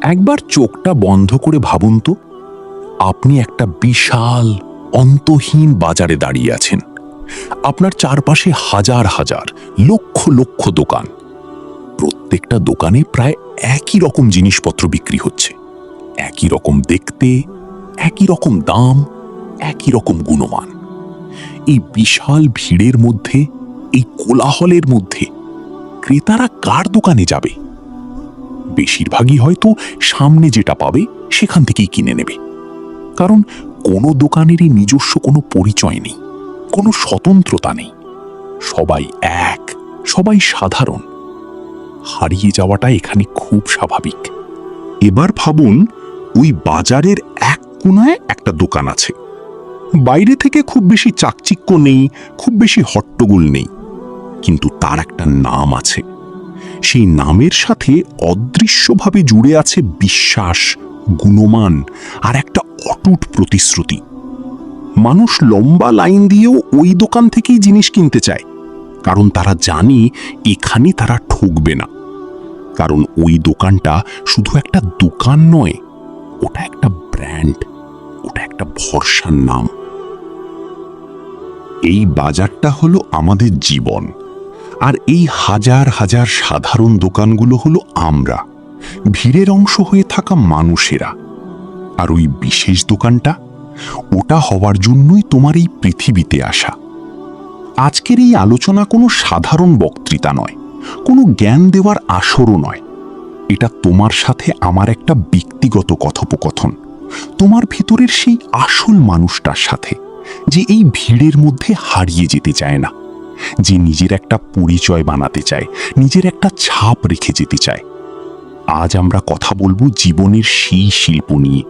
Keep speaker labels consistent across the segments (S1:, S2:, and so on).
S1: একবার চোখটা বন্ধ করে ভাবুন তো, আপনি একটা বিশাল অন্তহীন বাজারে দাঁড়িয়ে আছেন। আপনার চারপাশে হাজার হাজার, লক্ষ লক্ষ দোকান। প্রত্যেকটা দোকানে প্রায় একই রকম জিনিসপত্র বিক্রি হচ্ছে, একই রকম দেখতে, একই রকম দাম, একই রকম গুণমান। এই বিশাল ভিড়ের মধ্যে, এই কোলাহলের মধ্যে ক্রেতারা কার দোকানে যাবে? বেশিরভাগই হয়তো সামনে যেটা পাবে সেখান থেকেই কিনে নেবে। কারণ কোনো দোকানেরই নিজস্ব কোনো পরিচয় নেই, কোনো স্বতন্ত্রতা নেই। সবাই এক, সবাই সাধারণ। হারিয়ে যাওয়াটা এখানে খুব স্বাভাবিক।
S2: এবার ভাবুন, ওই বাজারের এক কোণায় একটা দোকান আছে। বাইরে থেকে খুব বেশি চাকচিক্য নেই, খুব বেশি হট্টগোল নেই, কিন্তু তার একটা নাম আছে। সেই নামের সাথে অদৃশ্যভাবে জুড়ে আছে বিশ্বাস, গুণমান আর একটা অটুট প্রতিশ্রুতি। মানুষ লম্বা লাইন দিয়েও ওই দোকান থেকেই জিনিস কিনতে চায়, কারণ তারা জানে এখানে তারা ঠকবে না। কারণ ওই দোকানটা শুধু একটা দোকান নয়, ওটা একটা ব্র্যান্ড, ওটা একটা ভরসার নাম। এই বাজারটা হলো আমাদের জীবন, আর এই হাজার হাজার সাধারণ দোকানগুলো হলো আমরা, ভিড়ের অংশ হয়ে থাকা মানুষেরা। আর ওই বিশেষ দোকানটা, ওটা হওয়ার জন্যই তোমার এই পৃথিবীতে আসা। আজকের এই আলোচনা কোনো সাধারণ বক্তৃতা নয়, কোনো জ্ঞান দেওয়ার আসরও নয়। এটা তোমার সাথে আমার একটা ব্যক্তিগত কথোপকথন, তোমার ভিতরের সেই আসল মানুষটার সাথে, যে এই ভিড়ের মধ্যে হারিয়ে যেতে চায় না, যে নিজের একটা পরিচয় বানাতে চায়, নিজের একটা ছাপ রেখে যেতে চায়। আজ আমরা কথা বলবো জীবনের সেই শিল্প নিয়ে,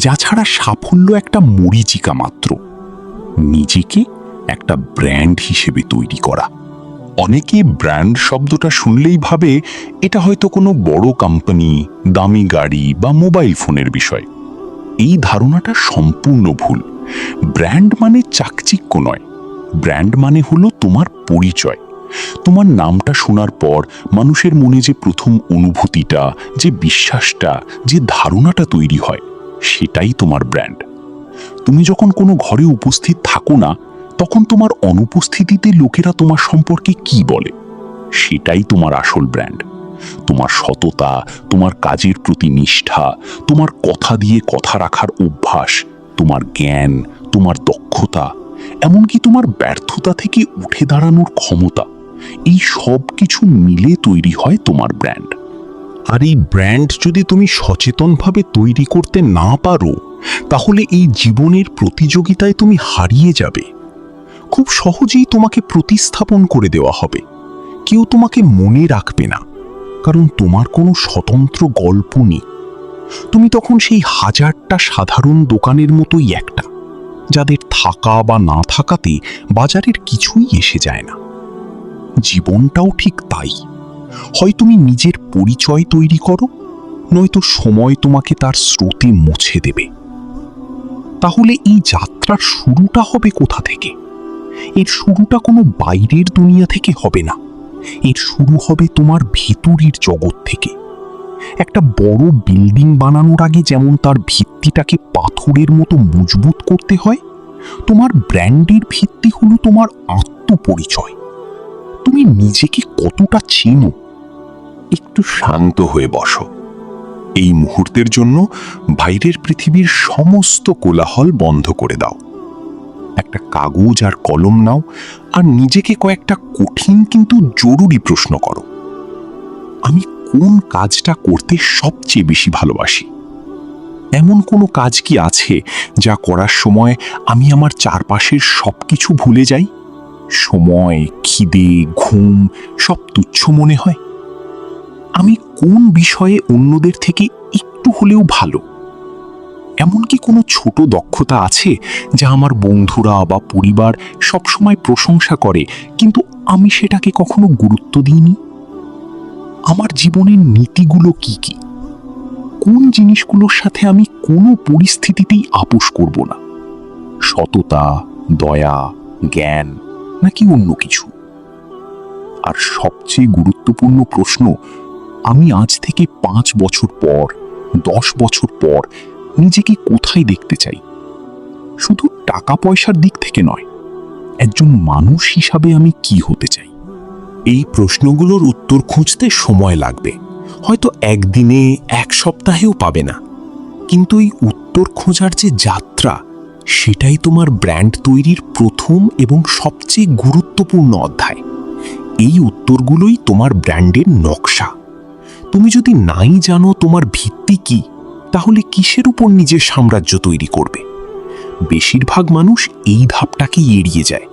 S2: যা ছাড়া সাফল্য একটা মরীচিকা মাত্র। নিজেকে একটা ব্র্যান্ড হিসেবে তৈরি করা। অনেকে ব্র্যান্ড শব্দটা শুনলেই ভাবে এটা হয়তো কোনো বড় কোম্পানি, দামি গাড়ি বা মোবাইল ফোনের বিষয়। এই ধারণাটা সম্পূর্ণ ভুল। ব্র্যান্ড মানে চাকচিক্য নয়, ব্র্যান্ড মানে হলো তোমার পরিচয়। তোমার নামটা শোনার পর মানুষের মনে যে প্রথম অনুভূতিটা, যে বিশ্বাসটা, যে ধারণাটা তৈরি হয়, সেটাই তোমার ব্র্যান্ড। তুমি যখন কোনো ঘরে উপস্থিত থাকো না, তখন তোমার অনুপস্থিতিতে লোকেরা তোমার সম্পর্কে কি বলে, সেটাই তোমার আসল ব্র্যান্ড। তোমার সততা, তোমার কাজের প্রতি নিষ্ঠা, তোমার কথা দিয়ে কথা রাখার অভ্যাস, তোমার জ্ঞান, তোমার দক্ষতা, এমনকি তোমার ব্যর্থতা থেকে উঠে দাঁড়ানোর ক্ষমতা, এই সব কিছু মিলে তৈরি হয় তোমার ব্র্যান্ড। আর এই ব্র্যান্ড যদি তুমি সচেতনভাবে তৈরি করতে না পারো, তাহলে এই জীবনের প্রতিযোগিতায় তুমি হারিয়ে যাবে। খুব সহজেই তোমাকে প্রতিস্থাপন করে দেওয়া হবে। কেউ তোমাকে মনে রাখবে না, কারণ তোমার কোনো স্বতন্ত্র গল্প নেই। তুমি তখন সেই হাজারটা সাধারণ দোকানের মতোই একটা, যাদের থাকা বা না থাকাতে বাজারের কিছুই এসে যায় না। জীবনটাও ঠিক তাই। হয় তুমি নিজের পরিচয় তৈরি করো, নয়তো সময় তোমাকে তার স্রোতে মুছে দেবে। তাহলে এই যাত্রার শুরুটা হবে কোথা থেকে? এর শুরুটা কোনো বাইরের দুনিয়া থেকে হবে না, এর শুরু হবে তোমার ভেতরের জগৎ থেকে। একটা বড় বিল্ডিং বানানোর আগে যেমন তার ভিত্তিটাকে পাথরের মতো মজবুত করতে হয়, তোমার ব্র্যান্ডের ভিত্তি হলো তোমার আত্মপরিচয়। তুমি নিজেকে কতটা চেনো? একটু শান্ত হয়ে বসো। এই মুহূর্তের জন্য বাইরের পৃথিবীর সমস্ত কোলাহল বন্ধ করে দাও। একটা কাগজ আর কলম নাও, আর নিজেকে কয়েকটা কঠিন কিন্তু জরুরি প্রশ্ন করো। আমি কোন কাজটা করতে সবচেয়ে বেশি ভালোবাসি? এমন কোনো কাজ কি আছে যা করার সময় আমি আমার চারপাশের সবকিছু ভুলে যাই? সময়, খিদে, ঘুম সব তুচ্ছ মনে হয়? আমি কোন বিষয়ে অন্যদের থেকে একটু হলেও ভালো? এমনকি কোনো ছোট দক্ষতা আছে যা আমার বন্ধুরা বা পরিবার সবসময় প্রশংসা করে, কিন্তু আমি সেটাকে কখনো গুরুত্ব দিইনি? আমার জীবনের নীতিগুলো কি কি? কোন জিনিসগুলোর সাথে আমি কোনো পরিস্থিতিতেই আপোষ করব না? সততা, দয়া, জ্ঞান, নাকি অন্য কিছু? আর সবচেয়ে গুরুত্বপূর্ণ প্রশ্ন, আমি আজ থেকে 5 বছর পর
S1: 10 বছর পর নিজেকে কোথায় দেখতে চাই? শুধু টাকা পয়সার দিক থেকে নয়, একজন মানুষ হিসাবে আমি কি হতে চাই? এই প্রশ্নগুলোর উত্তর খুঁজতে সময় লাগবে, হয়তো একদিনে, এক সপ্তাহেও পাবে না। কিন্তু এই উত্তর খোঁজার যে যাত্রা, সেটাই তোমার ব্র্যান্ড তৈরির প্রথম এবং সবচেয়ে গুরুত্বপূর্ণ অধ্যায়। এই উত্তরগুলোই তোমার ব্র্যান্ডের নকশা। তুমি যদি নাই জানো তোমার ভিত্তি কি, তাহলে কিসের উপর নিজের সাম্রাজ্য তৈরি করবে? বেশিরভাগ মানুষ এই ধাপটাকে এড়িয়ে যায়।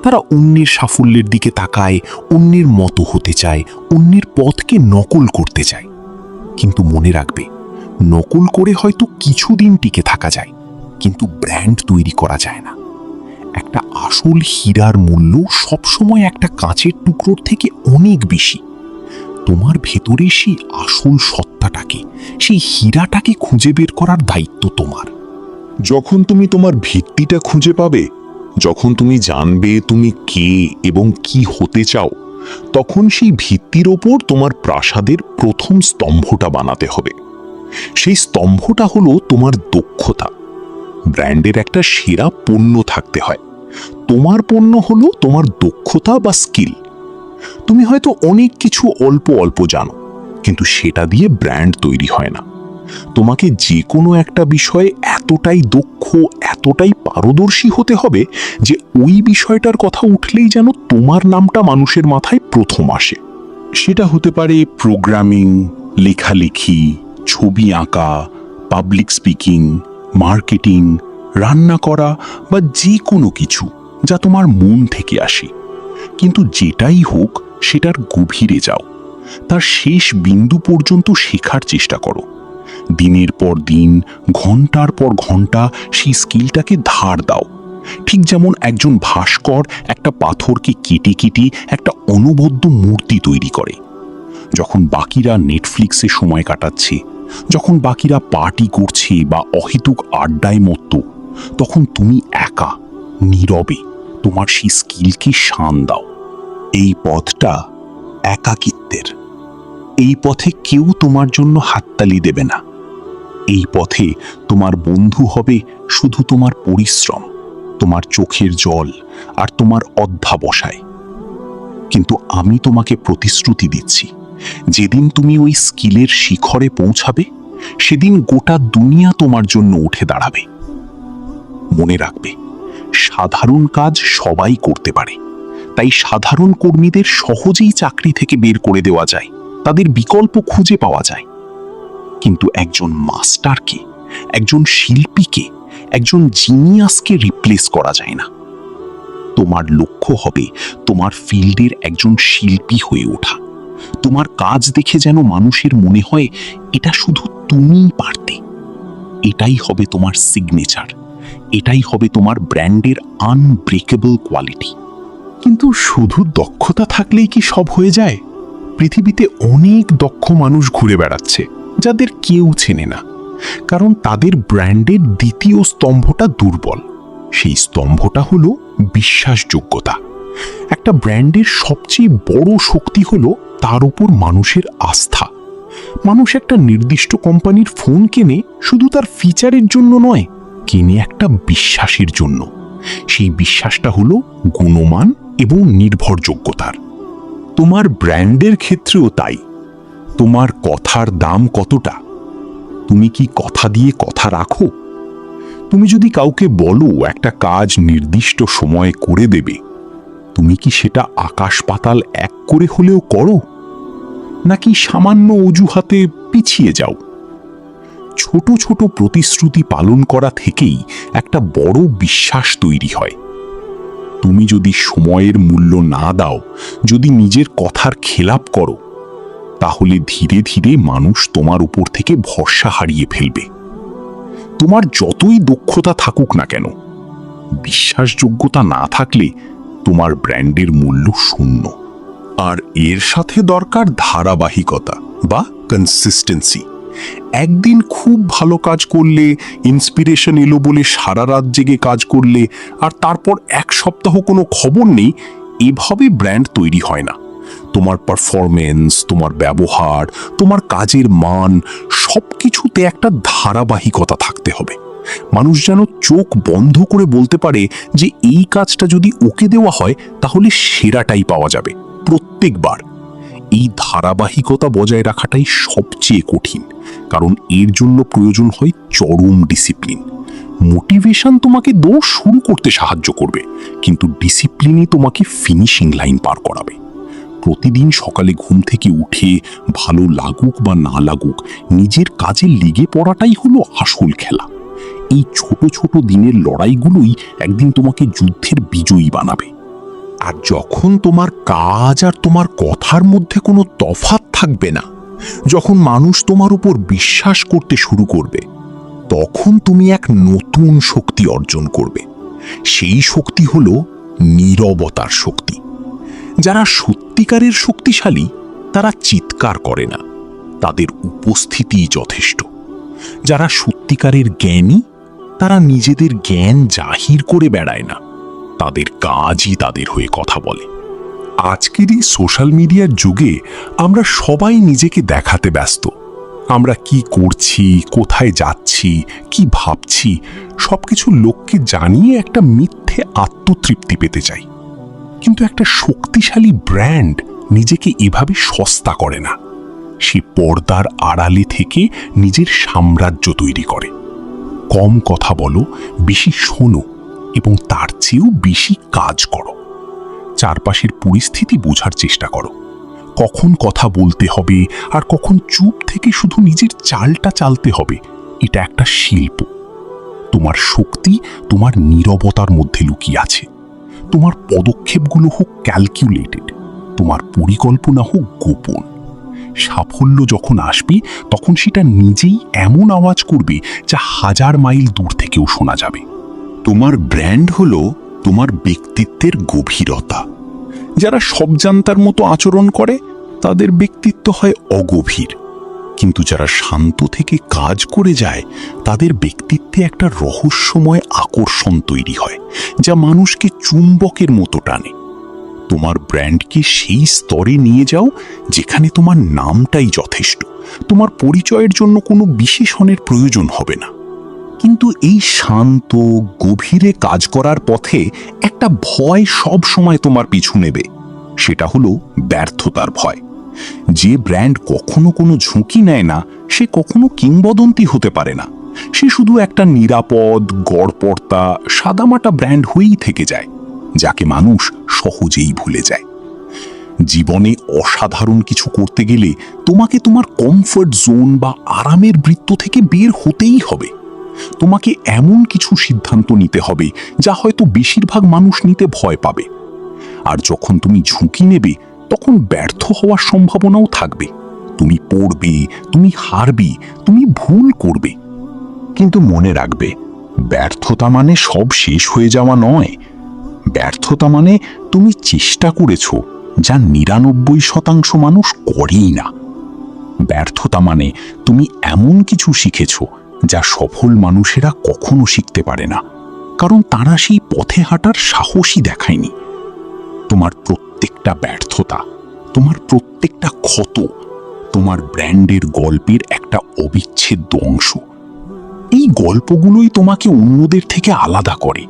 S1: তারা অন্যের সাফল্যের দিকে তাকায়, অন্যের মতো হতে চায়, অন্যের পথকে নকল করতে চায়। কিন্তু মনে রাখবে, নকল করে হয়তো কিছুদিন টিকে থাকা যায়, কিন্তু ব্র্যান্ড তৈরি করা যায় না। একটা আসল হীরার মূল্য সবসময় একটা কাঁচের টুকরোর থেকে অনেক বেশি। তোমার ভেতরে সেই আসল সত্তাটাকে, সেই হীরাটাকে খুঁজে বের করার দায়িত্ব তোমার।
S2: যখন তুমি তোমার ভিত্তিটা খুঁজে পাবে, যখন তুমি জানবে তুমি কে এবং কি হতে চাও, তখন সেই ভিত্তির ওপর তোমার প্রাসাদের প্রথম স্তম্ভটা বানাতে হবে। সেই স্তম্ভটা হলো তোমার দক্ষতা। ব্র্যান্ডের একটা সেরা পণ্য থাকতে হয়। তোমার পণ্য হলো তোমার দক্ষতা বা স্কিল। তুমি হয়তো অনেক কিছু অল্প অল্প জানো, কিন্তু সেটা দিয়ে ব্র্যান্ড তৈরি হয় না। তোমাকে যে কোনো একটা বিষয়ে এতটাই দক্ষ, এতটাই পারদর্শী হতে হবে যে ওই বিষয়টার কথা উঠলেই যেন তোমার নামটা মানুষের মাথায় প্রথম আসে। সেটা হতে পারে প্রোগ্রামিং, লেখালেখি, ছবি আঁকা, পাবলিক স্পিকিং, মার্কেটিং, রান্না করা বা যে কোনো কিছু যা তোমার মন থেকে আসে। কিন্তু যেটাই হোক, সেটার গভীরে যাও, তার শেষ বিন্দু পর্যন্ত শেখার চেষ্টা করো। দিনের পর দিন, ঘন্টার পর ঘন্টা সেই স্কিলটাকে ধার দাও। ঠিক যেমন একজন ভাস্কর একটা পাথরকে কেটে কেটে একটা অনবদ্য মূর্তি তৈরি করে। যখন বাকিরা নেটফ্লিক্সে সময় কাটাচ্ছে, যখন বাকিরা পার্টি করছে বা অহেতুক আড্ডায় মত্ত, তখন তুমি একা, নীরবে তোমার সেই স্কিলকে শান দাও। এই পথটা একাকিত্বের। এই পথে কেউ তোমার জন্য হাততালি দেবে না। এই পথে তোমার বন্ধু হবে শুধু তোমার পরিশ্রম, তোমার চোখের জল আর তোমার অধ্যবসায়। কিন্তু আমি তোমাকে প্রতিশ্রুতি দিচ্ছি, যেদিন তুমি ওই স্কিলের শিখরে পৌঁছাবে, সেদিন গোটা দুনিয়া তোমার জন্য উঠে দাঁড়াবে। মনে রাখবে, সাধারণ কাজ সবাই করতে পারে, তাই সাধারণ কর্মীদের সহজেই চাকরি থেকে বের করে দেওয়া যায়, তাদের বিকল্প খুঁজে পাওয়া যায়। কিন্তু একজন মাস্টারকে, একজন শিল্পীকে, একজন জিনিয়াসকে রিপ্লেস করা যায় না। তোমার লক্ষ্য হবে তোমার ফিল্ডের একজন শিল্পী হয়ে ওঠা। তোমার কাজ দেখে যেন মানুষের মনে হয় এটা শুধু তুমিই পারতে। এটাই হবে তোমার সিগনেচার, এটাই হবে তোমার ব্র্যান্ডের আনব্রেকেবল কোয়ালিটি। কিন্তু শুধু দক্ষতা থাকলেই কি সব হয়ে যায়? পৃথিবীতে অনেক দক্ষ মানুষ ঘুরে বেড়াচ্ছে, যাদের কেউ চেনে না, কারণ তাদের ব্র্যান্ডের দ্বিতীয় স্তম্ভটা দুর্বল। সেই স্তম্ভটা হলো বিশ্বাসযোগ্যতা। একটা ব্র্যান্ডের সবচেয়ে বড় শক্তি হলো তার উপর মানুষের আস্থা। মানুষ একটা নির্দিষ্ট কোম্পানির ফোন কেনে শুধু তার ফিচারের জন্য নয়, কেনে একটা বিশ্বাসের জন্য। সেই বিশ্বাসটা হলো গুণমান এবং নির্ভরযোগ্যতার। তোমার ব্র্যান্ডের ক্ষেত্রেও তাই। তোমার কথার দাম কতটা? তুমি কি কথা দিয়ে কথা রাখো? তুমি যদি কাউকে বলো একটা কাজ নির্দিষ্ট সময়ে করে দেবে, তুমি কি সেটা আকাশ পাতাল এক করে হলেও করো, নাকি সামান্য অজুহাতে পিছিয়ে যাও? ছোট ছোট প্রতিশ্রুতি পালন করা থেকেই একটা বড় বিশ্বাস তৈরি হয়। তুমি যদি সময়ের মূল্য না দাও, যদি নিজের কথার খেলাপ করো, তাহলে ধীরে ধীরে মানুষ তোমার উপর থেকে ভরসা হারিয়ে ফেলবে। তোমার যতই দক্ষতা থাকুক না কেন, বিশ্বাসযোগ্যতা না থাকলে তোমার ব্র্যান্ডের মূল্য শূন্য। আর এর সাথে দরকার ধারাবাহিকতা বা কনসিস্টেন্সি। একদিন খুব ভালো কাজ করলে, ইন্সপিরেশন এলো বলে সারা রাত জেগে কাজ করলে, আর তারপর এক সপ্তাহ কোনো খবর নেই, এভাবে ব্র্যান্ড তৈরি হয় না। তোমার পারফরমেন্স, তোমার ব্যবহার, তোমার কাজের মান
S1: সবকিছুতে একটা ধারাবাহিকতা থাকতে হবে। মানুষ যেন চোখ বন্ধ করে বলতে পারে যে এই কাজটা যদি ওকে দেওয়া হয় তাহলে সেরাটাই পাওয়া যাবে প্রত্যেকবার। এই ধারাবাহিকতা বজায় রাখাটাই সবচেয়ে কঠিন, কারণ এর জন্য প্রয়োজন হয় চরম ডিসিপ্লিন। মোটিভেশন তোমাকে দৌড় শুরু করতে সাহায্য করবে, কিন্তু ডিসিপ্লিনই তোমাকে ফিনিশিং লাইন পার করাবে। প্রতিদিন সকালে ঘুম থেকে উঠে ভালো লাগুক বা না লাগুক নিজের কাজে লেগে পড়াটাই হলো আসল খেলা। এই ছোট ছোট দিনের লড়াইগুলোই একদিন তোমাকে যুদ্ধের বিজয়ী বানাবে। আর যখন তোমার কাজ আর তোমার কথার মধ্যে কোনো তফাৎ থাকবে না, যখন মানুষ তোমার উপর বিশ্বাস করতে শুরু করবে, তখন তুমি এক নতুন শক্তি অর্জন করবে। সেই শক্তি হলো নীরবতার শক্তি। যারা সত্যিকারের শক্তিশালী তারা চিৎকার করে না, তাদের উপস্থিতিই যথেষ্ট। যারা সত্যিকারের জ্ঞানী তারা নিজেদের জ্ঞান জাহির করে বেড়ায় না, তাদের কাজই তাদের হয়ে কথা বলে। আজকের এই সোশ্যাল মিডিয়ার যুগে আমরা সবাই নিজেকে দেখাতে ব্যস্ত। আমরা কি করছি, কোথায় যাচ্ছি, কি ভাবছি, সবকিছু লোককে জানিয়ে একটা মিথ্যে আত্মতৃপ্তি পেতে চাই। কিন্তু একটা শক্তিশালী ব্র্যান্ড নিজেকে এভাবে সস্তা করে না। সে পর্দার আড়ালে থেকে নিজের সাম্রাজ্য তৈরি করে। কম কথা বলো, বেশি শোনো, এবং তার চেয়েও বেশি কাজ করো। চারপাশের পরিস্থিতি বোঝার চেষ্টা করো। কখন কথা বলতে হবে আর কখন চুপ থেকে শুধু নিজের চালটা চালতে হবে, এটা একটা শিল্প। তোমার শক্তি তোমার নীরবতার মধ্যে লুকিয়ে আছে। তোমার পদক্ষেপগুলো হোক ক্যালকুলেটেড, তোমার পরিকল্পনা হোক গোপন। সাফল্য যখন আসবে তখন সেটা নিজেই এমন আওয়াজ করবে যা 1000 মাইল দূর থেকেও শোনা যাবে।
S2: তোমার ব্র্যান্ড হলো তোমার ব্যক্তিত্বের গভীরতা।
S1: যারা সব জানতার মতো আচরণ করে তাদের ব্যক্তিত্ব হয় অগভীর,
S2: কিন্তু যারা শান্ত থেকে কাজ করে যায় তাদের ব্যক্তিত্বে একটা রহস্যময় আকর্ষণ তৈরি হয় যা মানুষকে চুম্বকের মতো টানে। তোমার ব্র্যান্ডকে সেই স্তরে নিয়ে যাও যেখানে তোমার নামটাই যথেষ্ট, তোমার পরিচয়ের জন্য কোনো বিশেষণের প্রয়োজন হবে না।
S1: কিন্তু এই শান্ত গভীরে কাজ করার পথে একটা ভয় সব সময় তোমার পিছু নেবে। সেটা হলো ব্যর্থতার ভয়। যে ব্র্যান্ড কখনো কোনো ঝুঁকি নেয় না সে কখনো কিংবদন্তি হতে পারে না। সে শুধু একটা নিরাপদ গড়পড়তা সাদামাটা ব্র্যান্ড হয়েই থেকে যায়, যাকে মানুষ সহজেই ভুলে যায়। জীবনে অসাধারণ কিছু করতে গেলে তোমাকে তোমার কমফর্ট জোন বা আরামের বৃত্ত থেকে বের হতেই হবে। তোমাকে এমন কিছু সিদ্ধান্ত নিতে হবে যা হয়তো বেশিরভাগ মানুষ নিতে ভয় পাবে। আর যখন তুমি ঝুঁকি নেবে তখন ব্যর্থ হওয়ার সম্ভাবনাও থাকবে। তুমি পড়বে, তুমি হারবে, তুমি ভুল করবে।
S2: কিন্তু মনে রাখবে, ব্যর্থতা মানে সব শেষ হয়ে যাওয়া নয়। ব্যর্থতা মানে তুমি চেষ্টা করেছ যা 99% মানুষ করেই না। ব্যর্থতা মানে তুমি এমন কিছু শিখেছ যা সফল মানুষেরা কখনো শিখতে পারে না, কারণ তারা সেই পথে হাঁটার সাহসই দেখায়নি। তোমার প্রত্যেকটা ব্যর্থতা, তোমার প্রত্যেকটা ক্ষত তোমার ব্র্যান্ডের গল্পের একটা অবিচ্ছেদ্য অংশ। এই গল্পগুলোই তোমাকে অন্যদের থেকে আলাদা করে।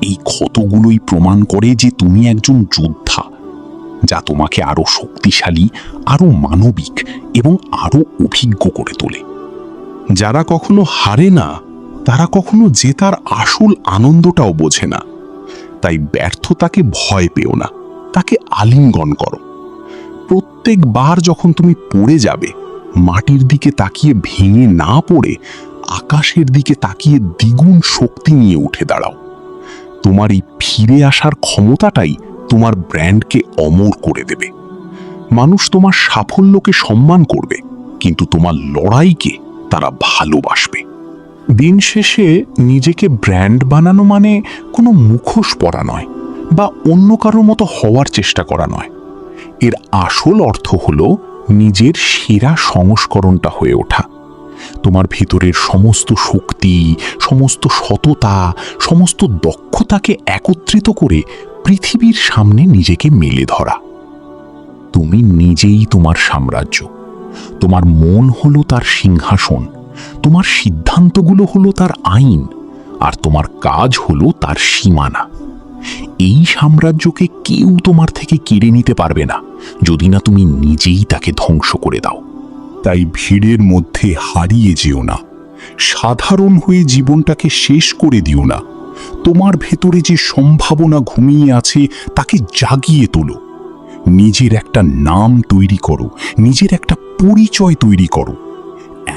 S2: এই ক্ষতগুলোই প্রমাণ করে যে তুমি একজন যোদ্ধা, যা তোমাকে আরো শক্তিশালী, আরো মানবিক এবং আরো অভিজ্ঞ করে তোলে। যারা কখনো হারে না তারা কখনো জেতার আসল আনন্দটাও বোঝে না। তাই ব্যর্থতাকে ভয় পেও না, তাকে আলিঙ্গন করো। প্রত্যেকবার যখন তুমি পড়ে যাবে, মাটির দিকে তাকিয়ে ভেঙে না পড়ে আকাশের দিকে তাকিয়ে দ্বিগুণ শক্তি নিয়ে উঠে দাঁড়াও। তোমার এই ফিরে আসার ক্ষমতাটাই তোমার ব্র্যান্ডকে অমর করে দেবে। মানুষ তোমার সাফল্যকে সম্মান করবে, কিন্তু তোমার লড়াইকে তারা ভালোবাসবে। দিন শেষে নিজেকে ব্র্যান্ড বানানো মানে কোনো মুখোশ পরা নয় বা অন্য কারোর মতো হওয়ার চেষ্টা করা নয়। এর আসল অর্থ হলো নিজের সেরা সংস্করণটা হয়ে ওঠা। তোমার ভেতরের সমস্ত শক্তি, সমস্ত সততা, সমস্ত দক্ষতাকে একত্রিত করে পৃথিবীর সামনে নিজেকে মেলে ধরা। তুমি নিজেই তোমার সাম্রাজ্য,
S1: তোমার মন হলো তার সিংহাসন, তোমার সিদ্ধান্তগুলো হলো তার আইন, আর তোমার কাজ হলো তার সীমানা। এই সাম্রাজ্যকে কেউ তোমার থেকে কেড়ে নিতে পারবে না, যদি না তুমি নিজেই তাকে ধ্বংস করে দাও।
S2: তাই ভিড়ের মধ্যে হারিয়ে যেও না, সাধারণ হয়ে জীবনটাকে শেষ করে দিও না। তোমার ভেতরে যে সম্ভাবনা ঘুমিয়ে আছে তাকে জাগিয়ে তোলো। নিজের একটা নাম তৈরি করো, নিজের একটা পরিচয় তৈরি করো।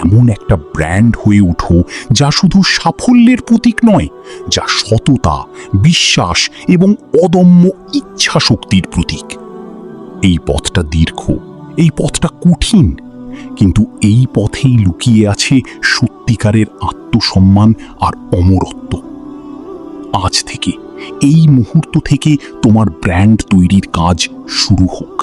S2: এমন একটা ব্র্যান্ড হয়ে ওঠো যা শুধু সাফল্যের প্রতীক নয়, যা সততা, বিশ্বাস এবং অদম্য ইচ্ছা শক্তির প্রতীক। এই পথটা দীর্ঘ, এই পথটা কঠিন, কিন্তু এই পথেই লুকিয়ে আছে সত্যিকারের আত্মসম্মান আর অমরত্ব। আজ থেকে, এই মুহূর্ত থেকে তোমার ব্র্যান্ড তৈরির কাজ শুরু হোক।